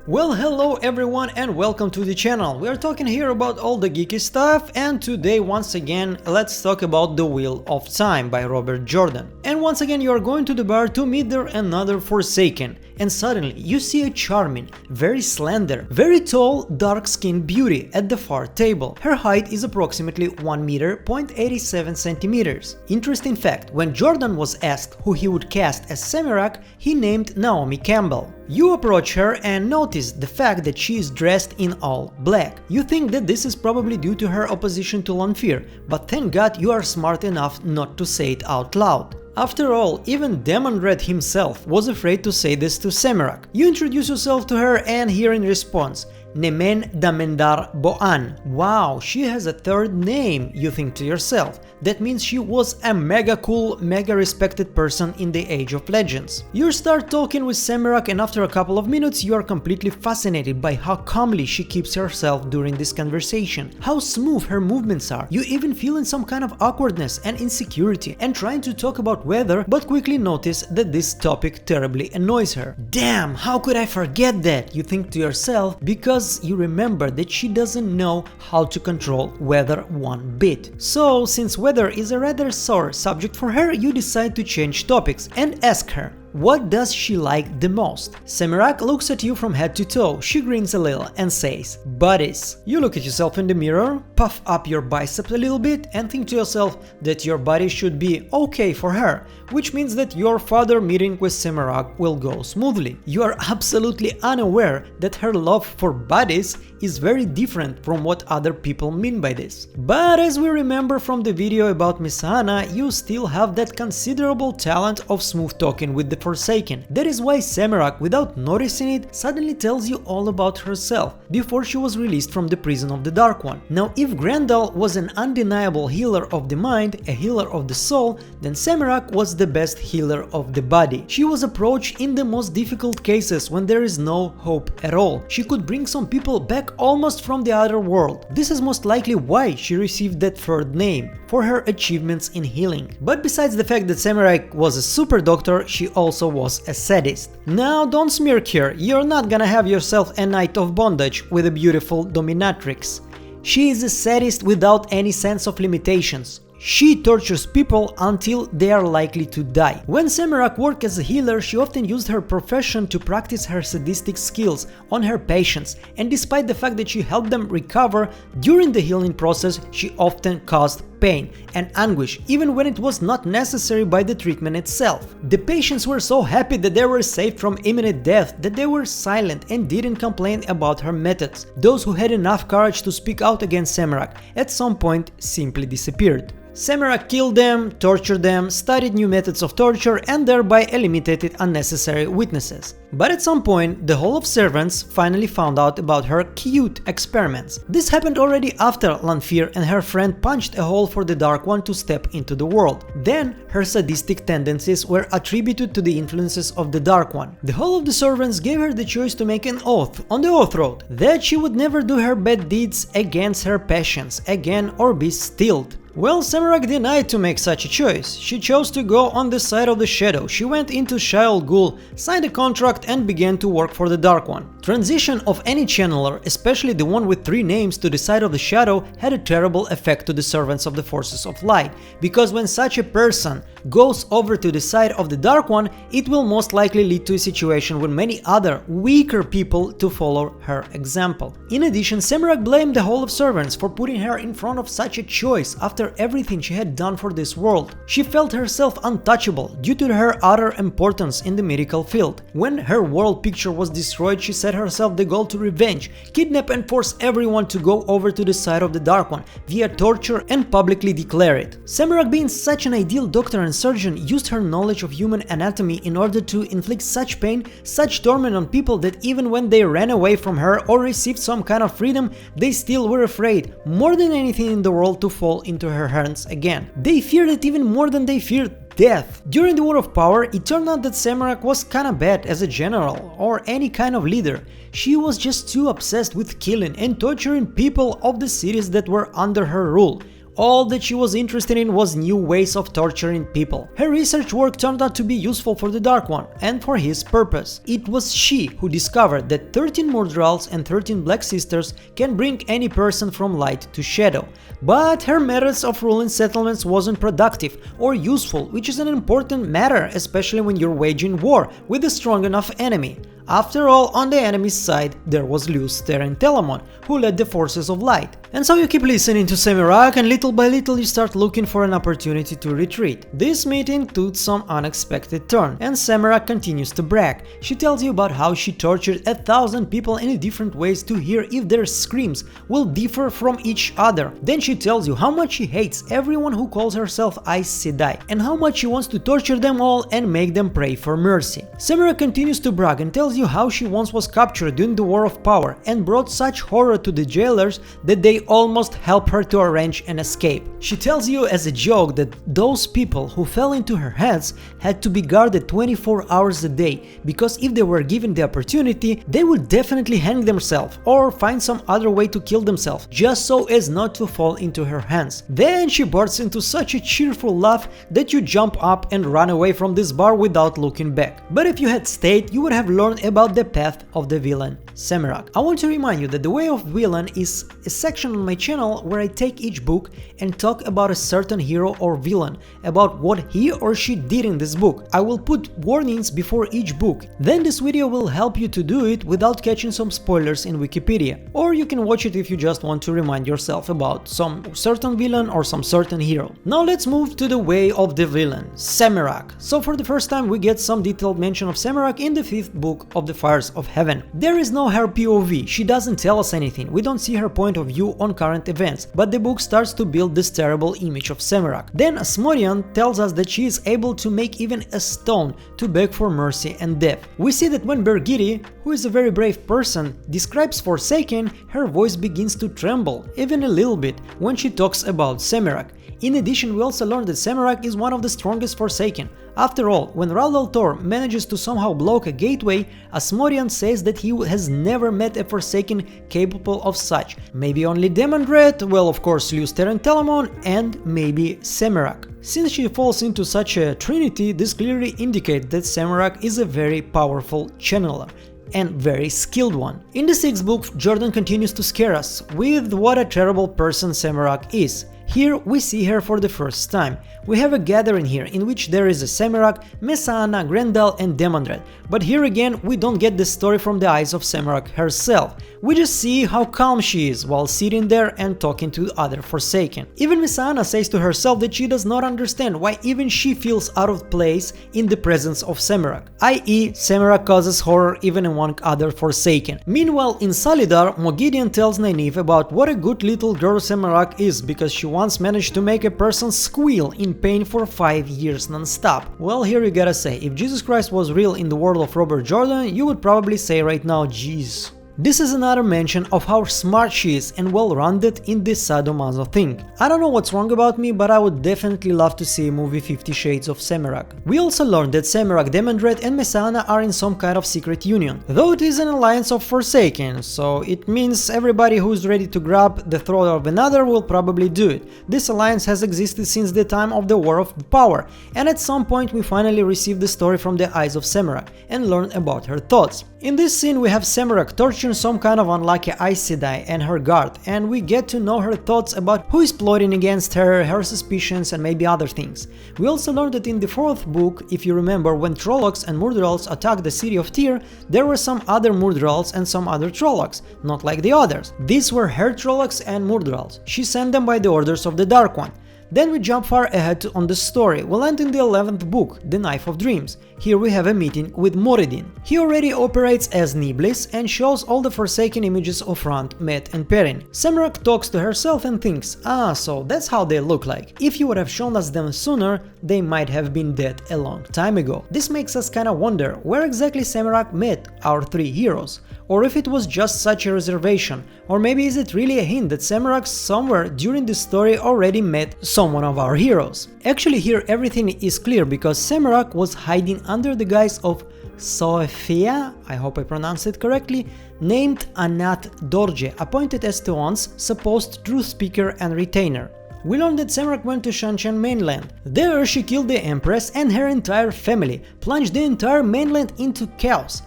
Well, hello everyone and welcome to the channel. We are talking here about all the geeky stuff, and today once again let's talk about The Wheel of Time by Jrdan. And once again you are going to the bar to meet there another Forsaken, and suddenly you see a charming, very slender, very tall, dark-skinned beauty at the far table. Her height is approximately 1 meter, 0.87 centimeters. Interesting fact, when Jrdan was asked who he would cast as Semirhage, he named Naomi Campbell. You approach her and notice the fact that she is dressed in all black. You think that this is probably due to her opposition to Lanfear, but thank God you are smart enough not to say it out loud. After all, even Damendar himself was afraid to say this to Semirhage. You introduce yourself to her and hear in response, Nemene Damendar Boann. Wow, she has a third name, you think to yourself. That means she was a mega cool, mega respected person in the Age of Legends. You start talking with Semirhage, and after a couple of minutes you are completely fascinated by how calmly she keeps herself during this conversation, how smooth her movements are. You even feel in some kind of awkwardness and insecurity and trying to talk about weather, but quickly notice that this topic terribly annoys her. Damn, how could I forget that, you think to yourself, because you remember that she doesn't know how to control weather one bit. So, since weather is a rather sore subject for her, you decide to change topics and ask her, what does she like the most? Semirhage looks at you from head to toe, she grins a little and says, bodies. You look at yourself in the mirror, puff up your biceps a little bit and think to yourself that your body should be okay for her, which means that your further meeting with Semirhage will go smoothly. You are absolutely unaware that her love for bodies is very different from what other people mean by this. But as we remember from the video about Mesaana, you still have that considerable talent of smooth talking with the Forsaken. That is why Semirhage, without noticing it, suddenly tells you all about herself before she was released from the prison of the Dark One. Now, if Grendel was an undeniable healer of the mind, a healer of the soul, then Semirhage was the best healer of the body. She was approached in the most difficult cases when there is no hope at all. She could bring some people back almost from the other world. This is most likely why she received that third name, for her achievements in healing. But besides the fact that Semirhage was a super doctor, she also was a sadist. Now don't smirk here, you're not gonna have yourself a night of bondage with a beautiful dominatrix. She is a sadist without any sense of limitations. She tortures people until they are likely to die. When Semirhage worked as a healer, she often used her profession to practice her sadistic skills on her patients, and despite the fact that she helped them recover, during the healing process she often caused pain and anguish, even when it was not necessary by the treatment itself. The patients were so happy that they were saved from imminent death that they were silent and didn't complain about her methods. Those who had enough courage to speak out against Semirhage at some point simply disappeared. Semirhage killed them, tortured them, studied new methods of torture and thereby eliminated unnecessary witnesses. But at some point, the Hall of Servants finally found out about her cute experiments. This happened already after Lanfear and her friend punched a hole for the Dark One to step into the world. Then, her sadistic tendencies were attributed to the influences of the Dark One. The Hall of the Servants gave her the choice to make an oath on the Oath Road that she would never do her bad deeds against her passions again or be stilled. Well, Semirhage denied to make such a choice. She chose to go on the side of the shadow. She went into Shayol Ghul, signed a contract and began to work for the Dark One. Transition of any channeler, especially the one with 3 names, to the side of the shadow had a terrible effect to the servants of the forces of light, because when such a person goes over to the side of the Dark One, it will most likely lead to a situation with many other, weaker people to follow her example. In addition, Semirhage blamed the Hall of Servants for putting her in front of such a choice after everything she had done for this world. She felt herself untouchable due to her utter importance in the medical field. When her world picture was destroyed, she set herself the goal to revenge, kidnap and force everyone to go over to the side of the Dark One via torture and publicly declare it. Semirhage, being such an ideal doctor and surgeon, used her knowledge of human anatomy in order to inflict such pain, such torment on people that even when they ran away from her or received some kind of freedom, they still were afraid, more than anything in the world, to fall into her hands again. They feared it even more than they feared death. During the War of Power, it turned out that Semirhage was kinda bad as a general or any kind of leader. She was just too obsessed with killing and torturing people of the cities that were under her rule. All that she was interested in was new ways of torturing people. Her research work turned out to be useful for the Dark One and for his purpose. It was she who discovered that 13 Murderals and 13 Black Sisters can bring any person from light to shadow. But her methods of ruling settlements wasn't productive or useful, which is an important matter, especially when you're waging war with a strong enough enemy. After all, on the enemy's side, there was Luce Telamon, who led the forces of light. And so you keep listening to Semirhage, and little by little you start looking for an opportunity to retreat. This meeting took some unexpected turn, and Semirhage continues to brag. She tells you about how she tortured 1,000 people in different ways to hear if their screams will differ from each other. Then she tells you how much she hates everyone who calls herself Aes Sedai, and how much she wants to torture them all and make them pray for mercy. Semirhage continues to brag and tells you how she once was captured during the War of Power and brought such horror to the jailers that they almost helped her to arrange an escape. She tells you as a joke that those people who fell into her hands had to be guarded 24 hours a day, because if they were given the opportunity, they would definitely hang themselves or find some other way to kill themselves, just so as not to fall into her hands. Then she bursts into such a cheerful laugh that you jump up and run away from this bar without looking back. But if you had stayed, you would have learned about the path of the villain, Semirhage. I want to remind you that the Way of Villain is a section on my channel where I take each book and talk about a certain hero or villain, about what he or she did in this book. I will put warnings before each book. Then this video will help you to do it without catching some spoilers in Wikipedia. Or you can watch it if you just want to remind yourself about some certain villain or some certain hero. Now let's move to the Way of the Villain, Semirhage. So for the first time we get some detailed mention of Semirhage in the 5th book of the Fires of Heaven. There is no her POV, she doesn't tell us anything, we don't see her point of view on current events, but the book starts to build this terrible image of Semirhage. Then Asmodean tells us that she is able to make even a stone to beg for mercy and death. We see that when Birgitte, who is a very brave person, describes Forsaken, her voice begins to tremble, even a little bit, when she talks about Semirhage. In addition, we also learn that Semirhage is one of the strongest Forsaken. After all, when Raldal Tor manages to somehow block a gateway, Asmodean says that he has never met a Forsaken capable of such. Maybe only Demandred, well of course Luce Telamon, and maybe Semirhage. Since she falls into such a trinity, this clearly indicates that Semirhage is a very powerful channeler and very skilled one. In the 6th book, Jrdan continues to scare us with what a terrible person Semirhage is. Here we see her for the first time. We have a gathering here in which there is a Semirhage, Mesaana, Grendel and Demandred, but here again we don't get the story from the eyes of Semirhage herself. We just see how calm she is while sitting there and talking to other Forsaken. Even Mesaana says to herself that she does not understand why even she feels out of place in the presence of Semirhage, i.e. Semirhage causes horror even among other Forsaken. Meanwhile in Solidar, Moghedien tells Nynaeve about what a good little girl Semirhage is, because she once managed to make a person squeal in pain for 5 years non-stop. Well, here you gotta say, if Jesus Christ was real in the world of Robert Jrdan, you would probably say right now, jeez. This is another mention of how smart she is and well-rounded in this sadomaso thing. I don't know what's wrong about me, but I would definitely love to see a movie 50 Shades of Semirhage. We also learned that Semirhage, Demandred and Mesaana are in some kind of secret union, though it is an alliance of Forsaken, so it means everybody who's ready to grab the throat of another will probably do it. This alliance has existed since the time of the War of Power, and at some point we finally received the story from the eyes of Semirhage and learned about her thoughts. In this scene we have Semirhage torturing some kind of unlucky Aes Sedai and her guard, and we get to know her thoughts about who is plotting against her, her suspicions and maybe other things. We also learned that in the 4th book, if you remember, when Trollocs and Murderals attacked the city of Tyr, there were some other Murderals and some other Trollocs, not like the others. These were her Trollocs and Murderals. She sent them by the orders of the Dark One. Then we jump far ahead on the story. We'll end in the 11th book, The Knife of Dreams. Here we have a meeting with Moradin. He already operates as Niblis and shows all the Forsaken images of Rand, Met and Perrin. Semirhage talks to herself and thinks, ah, so that's how they look like. If you would have shown us them sooner, they might have been dead a long time ago. This makes us kinda wonder where exactly Semirhage met our 3 heroes. Or if it was just such a reservation, or maybe is it really a hint that Semirhage somewhere during the story already met someone of our heroes. Actually here everything is clear, because Semirhage was hiding under the guise of Sophia, I hope I pronounced it correctly, named Anat Dorje, appointed as Tuon's supposed truth speaker and retainer. we learn that Semirhage went to Seanchan mainland. There she killed the Empress and her entire family, plunged the entire mainland into chaos.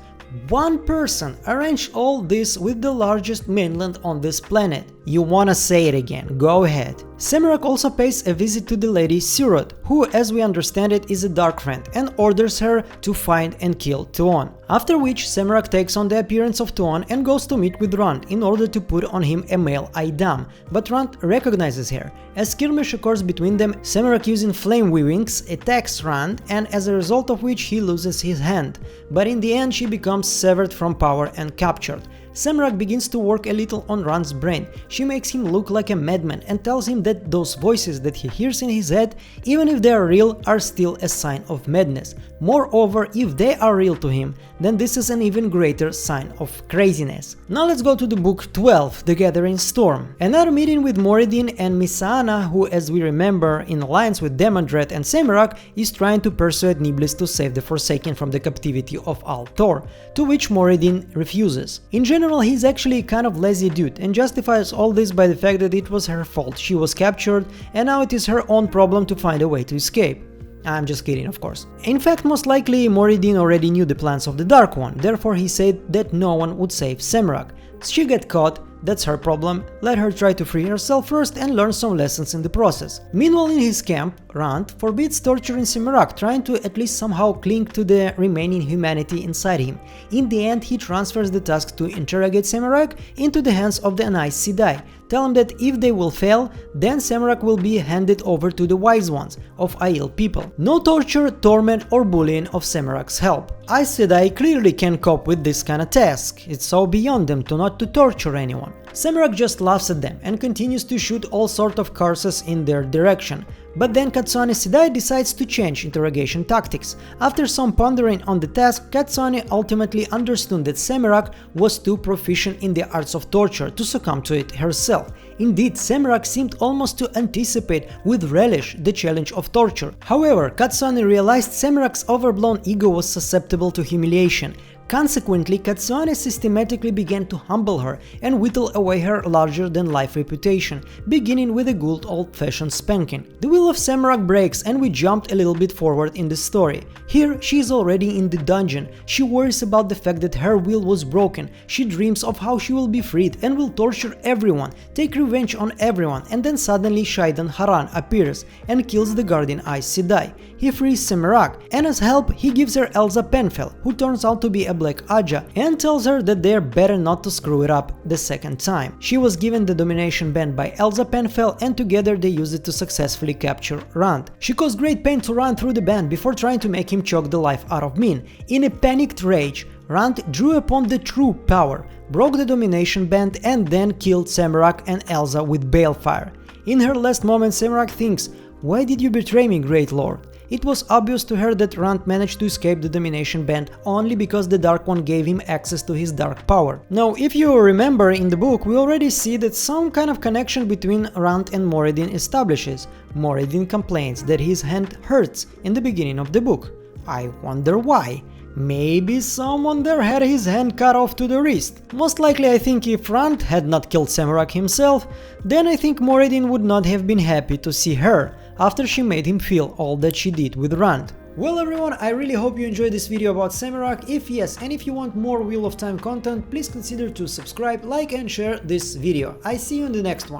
One person arranged all this with the largest mainland on this planet. You wanna say it again, go ahead. Semirhage also pays a visit to the lady Jrdan, who, as we understand it, is a dark friend, and orders her to find and kill Tuon. After which Semirhage takes on the appearance of Tuon and goes to meet with Rand in order to put on him a male Idam, but Rand recognizes her. As skirmish occurs between them, Semirhage using flame weavings attacks Rand, and as a result of which he loses his hand, but in the end she becomes severed from power and captured. Semirhage begins to work a little on Rand's brain. She makes him look like a madman and tells him that those voices that he hears in his head, even if they are real, are still a sign of madness. Moreover, if they are real to him, then this is an even greater sign of craziness. Now let's go to the book 12, The Gathering Storm. Another meeting with Moridin and Mesaana, who, as we remember, in alliance with Damendar and Semirhage, is trying to persuade Niblis to save the Forsaken from the captivity of Al-Thor, to which Moridin refuses. In general, he's actually a kind of lazy dude and justifies all this by the fact that it was her fault, she was captured, and now it is her own problem to find a way to escape. I'm just kidding, of course. In fact, most likely Moridin already knew the plans of the Dark One, therefore he said that no one would save Semirhage. She got caught, that's her problem, let her try to free herself first and learn some lessons in the process. Meanwhile, in his camp, Rand forbids torture in Semirhage, trying to at least somehow cling to the remaining humanity inside him. In the end, he transfers the task to interrogate Semirhage into the hands of the Aes Sedai. Tell him that if they will fail, then Semirhage will be handed over to the Wise Ones of Aiel people. No torture, torment or bullying of Semirhage's help. Aes Sedai clearly can cope with this kind of task, it's so beyond them to not to torture anyone. Semirhage just laughs at them and continues to shoot all sort of curses in their direction. But then Katsuane Sedai decides to change interrogation tactics. After some pondering on the task, Katsuane ultimately understood that Semirhage was too proficient in the arts of torture to succumb to it herself. Indeed, Semirhage seemed almost to anticipate with relish the challenge of torture. However, Katsuane realized Semirhage's overblown ego was susceptible to humiliation. Consequently, Katsuane systematically began to humble her and whittle away her larger-than-life reputation, beginning with a good old-fashioned spanking. The will of Semirhage breaks and we jumped a little bit forward in the story. Here, she is already in the dungeon. She worries about the fact that her will was broken. She dreams of how she will be freed and will torture everyone, take revenge on everyone, and then suddenly Shaidan Haran appears and kills the guardian Aes Sedai. He frees Semirhage, and as help he gives her Elsa Penfell, who turns out to be a Black Aja, and tells her that they're better not to screw it up the second time. She was given the domination band by Elsa Penfell and together they used it to successfully capture Rand. She caused great pain to Rand through the band before trying to make him choke the life out of Min. In a panicked rage, Rand drew upon the true power, broke the domination band and then killed Semirhage and Elsa with balefire. In her last moment, Semirhage thinks, "Why did you betray me, Great Lord?" It was obvious to her that Rand managed to escape the domination band only because the Dark One gave him access to his dark power. Now, if you remember in the book, we already see that some kind of connection between Rand and Moridin establishes. Moridin complains that his hand hurts in the beginning of the book. I wonder why. Maybe someone there had his hand cut off to the wrist. Most likely I think if Rand had not killed Semirhage himself, then I think Moridin would not have been happy to see her after she made him feel all that she did with Rand. Well everyone, I really hope you enjoyed this video about Semirhage. If yes, and if you want more Wheel of Time content, please consider to subscribe, like and share this video. I see you in the next one.